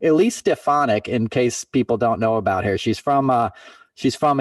Elise Stefanik, in case people don't know about her, she's from a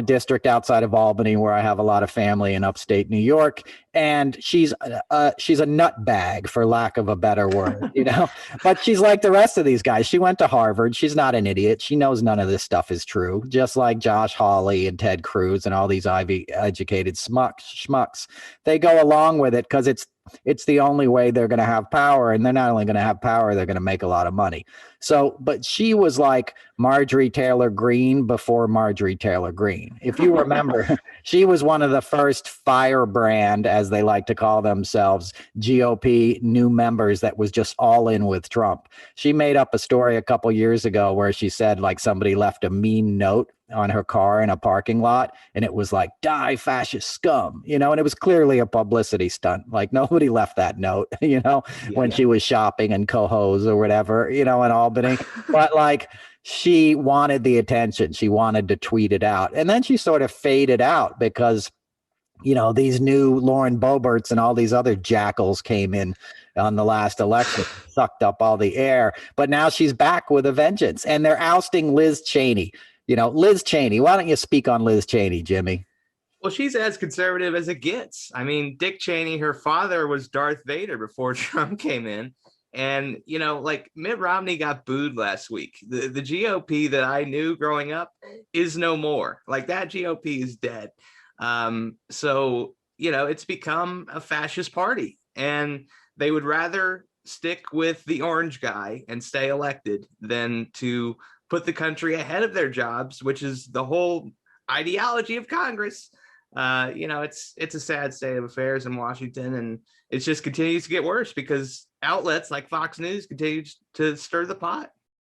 district outside of Albany where I have a lot of family in upstate New York, and she's a nutbag, for lack of a better word, you know. But she's like the rest of these guys. She went to Harvard. She's not an idiot. She knows none of this stuff is true. Just like Josh Hawley and Ted Cruz and all these Ivy educated schmucks, they go along with it because it's the only way they're going to have power, and they're not only going to have power, they're going to make a lot of money. So, but she was like Marjorie Taylor Greene before Marjorie Taylor Greene. If you remember, she was one of the first firebrand, as they like to call themselves, GOP new members that was just all in with Trump. She made up a story a couple years ago where she said like somebody left a mean note on her car in a parking lot, and it was like, die fascist scum, you know, and it was clearly a publicity stunt. Like nobody left that note, you know, when she was shopping in Cohoes or whatever, you know, in Albany. But like, she wanted the attention. She wanted to tweet it out. And then she sort of faded out because, you know, these new Lauren Boeberts and all these other jackals came in on the last election, sucked up all the air. But now she's back with a vengeance, and they're ousting Liz Chaney. You know, Liz Chaney. Why don't you speak on Liz Chaney, Jimmy? Well, she's as conservative as it gets. I mean, Dick Cheney, her father was Darth Vader before Trump came in. And, you know, like Mitt Romney got booed last week. The GOP that I knew growing up is no more. Like that GOP is dead. So, you know, it's become a fascist party, and they would rather stick with the orange guy and stay elected than to put the country ahead of their jobs, which is the whole ideology of Congress. You know, it's a sad state of affairs in Washington, and it just continues to get worse because outlets like Fox News continue to stir the pot.